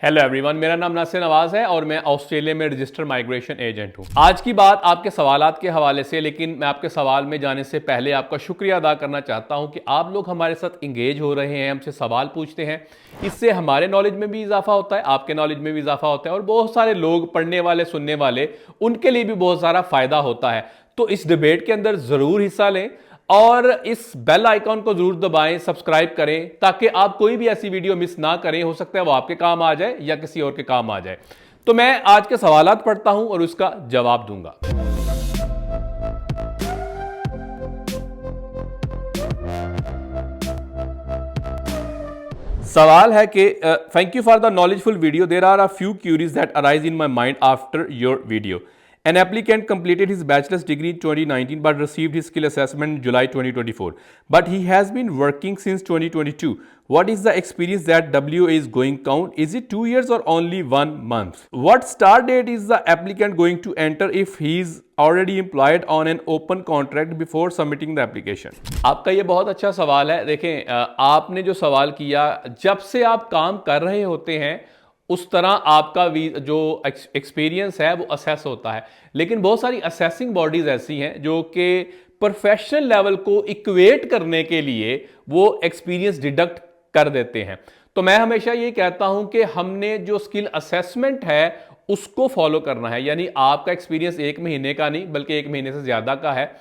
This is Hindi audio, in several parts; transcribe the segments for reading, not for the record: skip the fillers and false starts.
हेलो एवरीवन, मेरा नाम नासिर नवाज है और मैं ऑस्ट्रेलिया में रजिस्टर्ड माइग्रेशन एजेंट हूं। आज की बात आपके सवालात के हवाले से, लेकिन मैं आपके सवाल में जाने से पहले आपका शुक्रिया अदा करना चाहता हूं कि आप लोग हमारे साथ इंगेज हो रहे हैं, हमसे सवाल पूछते हैं। इससे हमारे नॉलेज में भी इजाफा होता है, आपके नॉलेज में भी इजाफा होता है और बहुत सारे लोग पढ़ने वाले, सुनने वाले, उनके लिए भी बहुत सारा फायदा होता है। तो इस डिबेट के अंदर जरूर हिस्सा लें और इस बेल आइकॉन को जरूर दबाएं, सब्सक्राइब करें ताकि आप कोई भी ऐसी वीडियो मिस ना करें। हो सकता है वो आपके काम आ जाए या किसी और के काम आ जाए। तो मैं आज के सवालात पढ़ता हूं और उसका जवाब दूंगा। सवाल है कि thank you for the knowledgeful video, there are a few queries that arise in my mind after your video. An applicant completed his bachelor's degree in 2019 but received his skill assessment in July 2024. But he has been working since 2022. What is the experience that WA is going count? Is it 2 years or only 1 month? What start date is the applicant going to enter if he is already employed on an open contract before submitting the application? आपका ये बहुत अच्छा सवाल है। देखें, आपने जो सवाल किया, जब से आप काम कर रहे होते हैं उस तरह आपका जो एक्सपीरियंस है वो असेस होता है। लेकिन बहुत सारी असेसिंग बॉडीज ऐसी हैं जो कि प्रोफेशनल लेवल को इक्वेट करने के लिए वो एक्सपीरियंस डिडक्ट कर देते हैं। तो मैं हमेशा ये कहता हूं कि हमने जो स्किल असेसमेंट है उसको फॉलो करना है। यानी आपका एक्सपीरियंस 1 महीने का नहीं बल्कि 1 महीने से ज्यादा का है।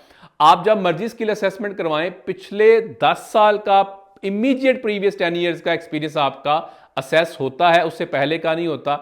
आप जब मर्जी स्किल असेसमेंट करवाएं, पिछले 10 साल का इमीडिएट प्रीवियस 10 ईयर्स का एक्सपीरियंस आपका असेस होता है, उससे पहले का नहीं होता।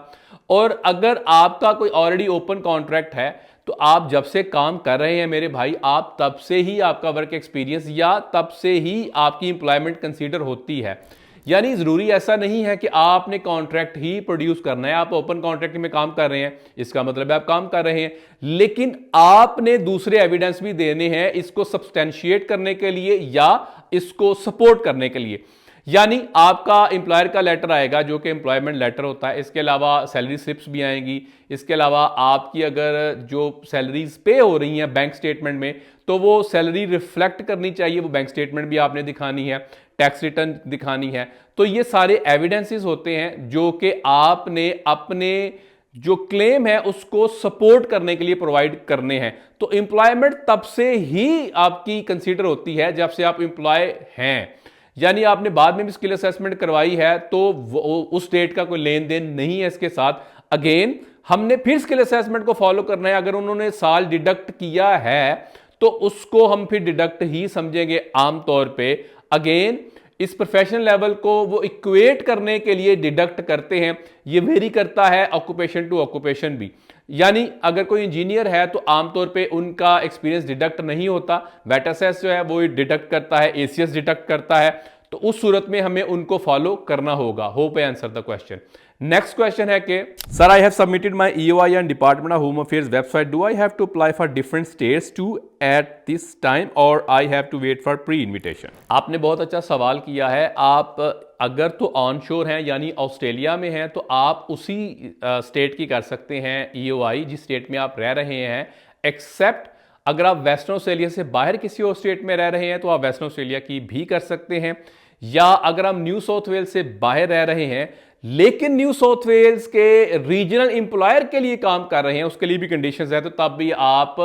और अगर आपका कोई ऑलरेडी ओपन कॉन्ट्रैक्ट है तो आप जब से काम कर रहे हैं मेरे भाई, आप तब से ही आपका वर्क एक्सपीरियंस या तब से ही आपकी एम्प्लॉयमेंट कंसीडर होती है। यानी जरूरी ऐसा नहीं है कि आपने कॉन्ट्रैक्ट ही प्रोड्यूस करना है। आप ओपन कॉन्ट्रैक्ट में काम कर रहे हैं, इसका मतलब है आप काम कर रहे हैं, लेकिन आपने दूसरे एविडेंस भी देने हैं इसको सब्सटेंशिएट करने के लिए या इसको सपोर्ट करने के लिए। यानी आपका एम्प्लॉयर का लेटर आएगा जो कि एम्प्लॉयमेंट लेटर होता है, इसके अलावा सैलरी स्लिप्स भी आएंगी, इसके अलावा आपकी अगर जो सैलरीज पे हो रही हैं बैंक स्टेटमेंट में तो वो सैलरी रिफ्लेक्ट करनी चाहिए, वो बैंक स्टेटमेंट भी आपने दिखानी है, टैक्स रिटर्न दिखानी है। तो ये सारे एविडेंसेस होते हैं जो कि आपने अपने जो क्लेम है उसको सपोर्ट करने के लिए प्रोवाइड करने हैं। तो एम्प्लॉयमेंट तब से ही आपकी कंसीडर होती है जब से आप एम्प्लॉय हैं। यानी आपने बाद में भी स्किल असेसमेंट करवाई है तो उस डेट का कोई लेन देन नहीं है इसके साथ। अगेन हमने फिर स्किल असेसमेंट को फॉलो करना है। अगर उन्होंने साल डिडक्ट किया है तो उसको हम फिर डिडक्ट ही समझेंगे आमतौर पे। अगेन इस प्रोफेशनल लेवल को वो इक्वेट करने के लिए डिडक्ट करते हैं। ये वेरी करता है ऑक्यूपेशन टू ऑक्यूपेशन भी। यानी अगर कोई इंजीनियर है तो आमतौर पे उनका एक्सपीरियंस डिडक्ट नहीं होता, वेट असेस जो है वो डिडक्ट करता है, एसीएस डिडक्ट करता है। तो उस सूरत में हमें उनको फॉलो करना होगा। Hope I answer the question. Next question है कि sir, I have submitted my EOI and department of home affairs website, do I have to apply for different states to at this time और I have to wait for pre invitation? आपने बहुत अच्छा सवाल किया है। आप अगर तो ऑन शोर हैं यानी ऑस्ट्रेलिया में हैं तो आप उसी स्टेट की कर सकते हैं ईओआई जिस स्टेट में आप रह रहे हैं, एक्सेप्ट अगर आप वेस्टर्न ऑस्ट्रेलिया से बाहर किसी और स्टेट में रह रहे हैं तो आप वेस्टर्न ऑस्ट्रेलिया की भी कर सकते हैं। या अगर आप न्यू साउथ वेल्स से बाहर रह रहे हैं लेकिन न्यू साउथ वेल्स के रीजनल एम्प्लॉयर के लिए काम कर रहे हैं, उसके लिए भी कंडीशंस है, तो तब भी आप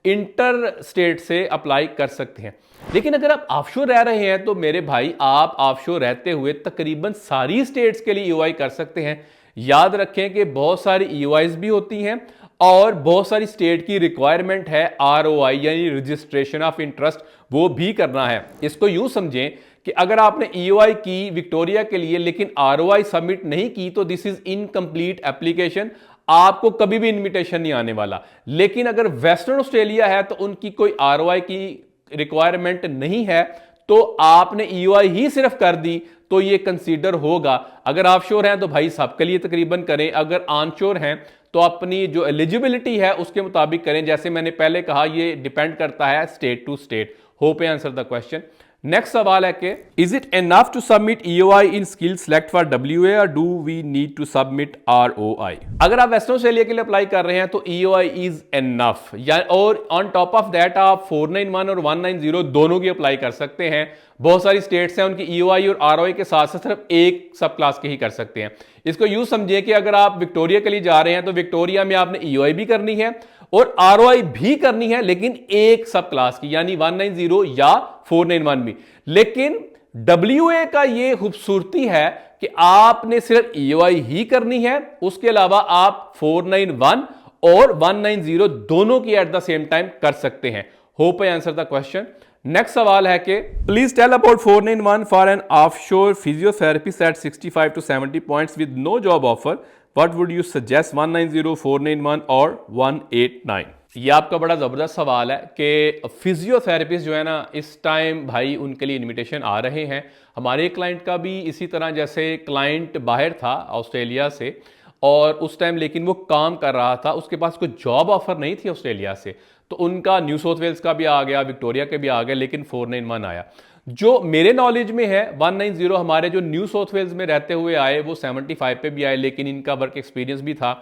इंटर स्टेट से अप्लाई कर सकते हैं। लेकिन अगर आप ऑफशोर रह रहे हैं तो मेरे भाई आप ऑफशोर रहते हुए तकरीबन सारी स्टेट्स के लिए ईओआई कर सकते हैं। याद रखें कि बहुत सारी ईओआईज भी होती हैं और बहुत सारी स्टेट की रिक्वायरमेंट है आरओआई यानी रजिस्ट्रेशन ऑफ इंटरेस्ट, वो भी करना है। इसको यूं समझें कि अगर आपने ईओआई की विक्टोरिया के लिए लेकिन आरओआई सबमिट नहीं की तो दिस इज इनकम्प्लीट एप्लीकेशन, आपको कभी भी इनविटेशन नहीं आने वाला। लेकिन अगर वेस्टर्न ऑस्ट्रेलिया है तो उनकी कोई आरओआई की रिक्वायरमेंट नहीं है तो आपने ईओआई ही सिर्फ कर दी तो ये कंसीडर होगा। अगर ऑफशोर हैं तो भाई सबके लिए तकरीबन करें, अगर ऑनशोर हैं तो अपनी जो एलिजिबिलिटी है उसके मुताबिक करें। जैसे मैंने पहले कहा, ये डिपेंड करता है state to state. Hope I answer the question. Next सवाल है कि is it enough to submit EOI in skill select for WA और do we need to submit ROI? अगर आप वेस्टर्न ऑस्ट्रेलिया के लिए अप्लाई कर रहे हैं तो EOI इज एनफ, या और ऑन टॉप ऑफ दैट आप 491 और 190 दोनों की अप्लाई कर सकते हैं। बहुत सारी स्टेट्स हैं उनकी EOI और ROI के साथ साथ सिर्फ एक सब क्लास के ही कर सकते हैं। इसको यूं समझिए कि अगर आप विक्टोरिया के लिए जा रहे हैं तो विक्टोरिया में आपने EOI भी करनी है और ROI भी करनी है, लेकिन एक सब क्लास की, यानी 190 या 491 भी। लेकिन WA का ये खूबसूरती है कि आपने सिर्फ EOI ही करनी है, उसके अलावा आप 491 और 190 दोनों की एट द सेम टाइम कर सकते हैं। Hope I answer the question. Next सवाल है कि please tell about 491 for an offshore physiotherapist at 65 to 70 points with no job offer, what would you suggest, 190, 491 और 189? ये आपका बड़ा जबरदस्त सवाल है कि फिजियोथेरेपिस्ट जो है ना, इस टाइम भाई उनके लिए इनविटेशन आ रहे हैं। हमारे क्लाइंट का भी इसी तरह, जैसे क्लाइंट बाहर था ऑस्ट्रेलिया से और उस टाइम लेकिन वो काम कर रहा था, उसके पास कोई जॉब ऑफर नहीं थी ऑस्ट्रेलिया से, तो उनका न्यू साउथ वेल्स का भी आ गया, विक्टोरिया के भी आ गया, लेकिन 491 आया। जो मेरे नॉलेज में है 190 हमारे जो न्यू साउथ वेल्स में रहते हुए आए वो 75 पे भी आए, लेकिन इनका वर्क एक्सपीरियंस भी था।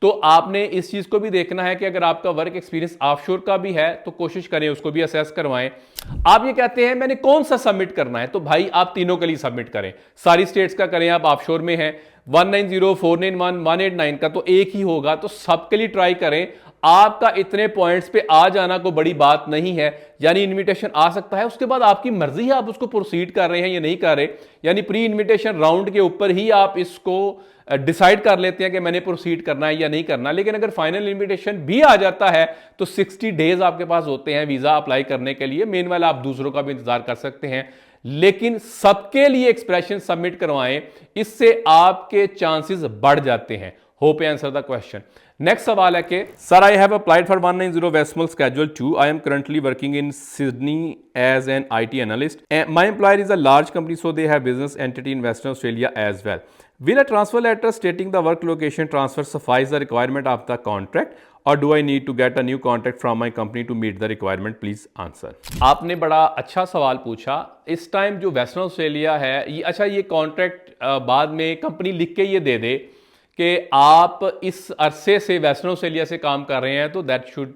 तो आपने इस चीज को भी देखना है कि अगर आपका वर्क एक्सपीरियंस ऑफशोर का भी है तो कोशिश करें उसको भी असेस करवाएं। आप ये कहते हैं मैंने कौन सा सबमिट करना है, तो भाई आप तीनों के लिए सबमिट करें, सारी स्टेट्स का करें। आप ऑफशोर में हैं, 190, 491, 189 का तो एक ही होगा, तो सबके लिए ट्राई करें। आपका इतने पॉइंट्स पे आ जाना कोई बड़ी बात नहीं है, यानी इनविटेशन आ सकता है, उसके बाद आपकी मर्जी है आप उसको प्रोसीड कर रहे हैं या नहीं कर रहे, यानी प्री इनविटेशन राउंड के ऊपर ही आप इसको डिसाइड कर लेते हैं कि मैंने प्रोसीड करना है या नहीं करना। लेकिन अगर फाइनल इनविटेशन भी आ जाता है तो 60 डेज आपके पास होते हैं वीजा अप्लाई करने के लिए। मेनवाइल आप दूसरों का भी इंतजार कर सकते हैं, लेकिन सबके लिए एक्सप्रेशन सबमिट करवाएं, इससे आपके चांसेस बढ़ जाते हैं। Hope answer the question. Next सवाल है कि sir I have applied for 190 westmall schedule 2. I am currently working in Sydney as an IT analyst. My employer is a large company, so they have business entity in Western Australia as well. Will a transfer letter stating the work location transfer suffice the requirement of the contract, or do I need to get a new contract from my company to meet the requirement? Please answer. आपने बड़ा अच्छा सवाल पूछा। इस टाइम जो वेस्टर्न ऑस्ट्रेलिया है ये, अच्छा ये कॉन्ट्रैक्ट बाद में कंपनी लिख के ये दे दे कि आप इस अरसे से वेस्टर्न ऑस्ट्रेलिया से काम कर रहे हैं तो that should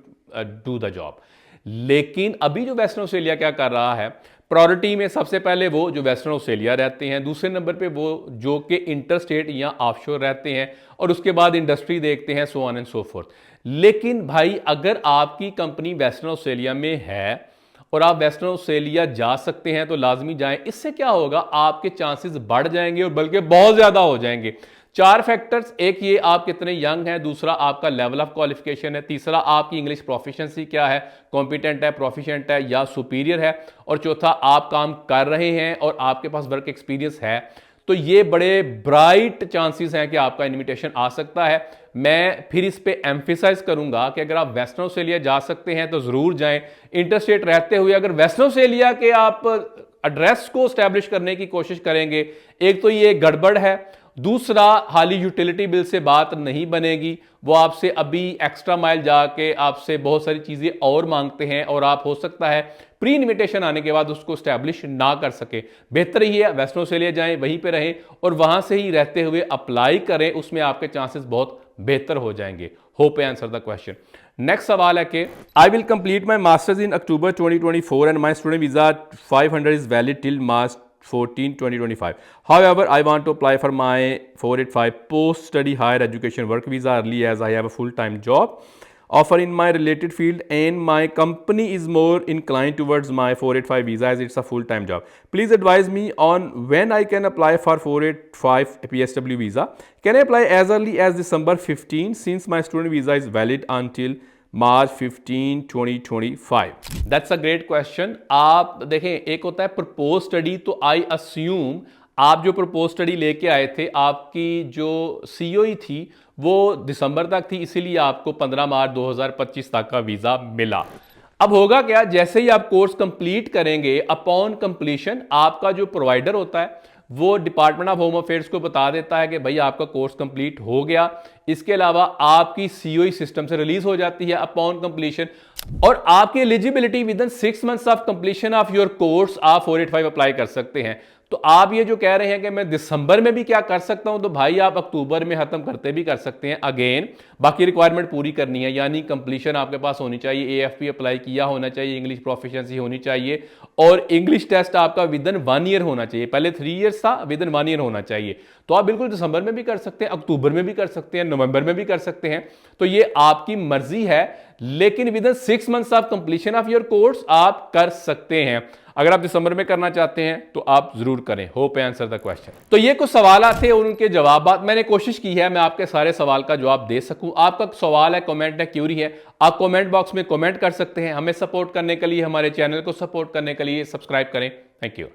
do the job. लेकिन अभी जो वेस्टर्न ऑस्ट्रेलिया क्या कर रहा है, प्रायोरिटी में सबसे पहले वो जो वेस्टर्न ऑस्ट्रेलिया रहते हैं, दूसरे नंबर पे वो जो कि इंटर स्टेट या ऑफशोर रहते हैं, और उसके बाद इंडस्ट्री देखते हैं, so on and so fourth. लेकिन भाई अगर आपकी कंपनी वेस्टर्न ऑस्ट्रेलिया में है और आप वेस्टर्न ऑस्ट्रेलिया जा सकते हैं तो लाजमी जाएं। इससे क्या होगा, आपके चांसेस बढ़ जाएंगे और बल्कि बहुत ज्यादा हो जाएंगे। 4 फैक्टर्स, एक ये आप कितने यंग हैं, दूसरा आपका लेवल ऑफ क्वालिफिकेशन है, तीसरा आपकी इंग्लिश प्रोफिशिएंसी क्या है, कॉम्पिटेंट है, प्रोफिशिएंट है या सुपीरियर है, और चौथा आप काम कर रहे हैं और आपके पास वर्क एक्सपीरियंस है। तो ये बड़े ब्राइट चांसेस हैं कि आपका इनविटेशन आ सकता है। मैं फिर इस पे एम्फेसाइज करूंगा कि अगर आप वेस्टर्न ऑस्ट्रेलिया जा सकते हैं तो जरूर जाएं। इंटरस्टेट रहते हुए अगर वेस्टर्न ऑस्ट्रेलिया के आप एड्रेस को स्टैब्लिश करने की कोशिश करेंगे, एक तो ये गड़बड़ है, दूसरा हाली यूटिलिटी बिल से बात नहीं बनेगी, वो आपसे अभी एक्स्ट्रा माइल जाके आपसे बहुत सारी चीजें और मांगते हैं और आप हो सकता है प्री इन्विटेशन आने के बाद उसको स्टैब्लिश ना कर सके। बेहतर ही है वेस्टर्न ऑस्ट्रेलिया जाएं, वहीं पे रहें और वहां से ही रहते हुए अप्लाई करें, उसमें आपके चांसेस बहुत बेहतर हो जाएंगे। Hope I answer the question. Next सवाल है कि I will complete my masters in October 2024 and my student visa 500 is valid till March 14, 2025. However, I want to apply for my 485 post-study higher education work visa early as I have a full-time job offer in my related field and my company is more inclined towards my 485 visa as it's a full-time job. Please advise me on when I can apply for 485 PSW visa. Can I apply as early as December 15 since my student visa is valid until March 15, 2025. That's a great question. आप देखें, एक होता है प्रपोज स्टडी, तो आई अस्यूम आप जो प्रपोज स्टडी लेके आए थे, आपकी जो COE थी वो दिसंबर तक थी, इसीलिए आपको 15 मार्च 2025 तक का वीजा मिला। अब होगा क्या, जैसे ही आप कोर्स कंप्लीट करेंगे, अपॉन कंप्लीशन आपका जो प्रोवाइडर होता है वो डिपार्टमेंट ऑफ होम अफेयर्स को बता देता है कि भाई आपका कोर्स कंप्लीट हो गया। इसके अलावा आपकी COE सिस्टम से रिलीज हो जाती है अपॉन कंप्लीशन। और आपकी eligibility with in 6 months of completion of your course आप 485 अप्लाई कर सकते हैं। तो आप ये जो कह रहे हैं कि मैं दिसंबर में भी क्या कर सकता हूं, तो भाई आप अक्टूबर में खत्म करते भी कर सकते हैं। अगेन बाकी रिक्वायरमेंट पूरी करनी है, यानी कंप्लीशन आपके पास होनी चाहिए, एएफपी अप्लाई किया होना चाहिए, इंग्लिश प्रोफिशिएंसी होनी चाहिए और इंग्लिश टेस्ट आपका विद इन 1 ईयर होना चाहिए। पहले 3 इयर्स था, विद इन 1 ईयर होना चाहिए। तो आप बिल्कुल दिसंबर में भी कर सकते हैं, अक्टूबर में भी कर सकते हैं, नवंबर में भी कर सकते हैं। तो ये आपकी मर्जी है, लेकिन with in 6 months of completion of your course आप कर सकते हैं। अगर आप दिसंबर में करना चाहते हैं तो आप जरूर करें। Hope I answer the question. तो ये कुछ सवाल थे और उनके जवाब मैंने कोशिश की है मैं आपके सारे सवाल का जवाब दे सकूं। आपका सवाल है, कमेंट है, क्यूरी है, आप कमेंट बॉक्स में कमेंट कर सकते हैं। हमें सपोर्ट करने के लिए, हमारे चैनल को सपोर्ट करने के लिए सब्सक्राइब करें। Thank you.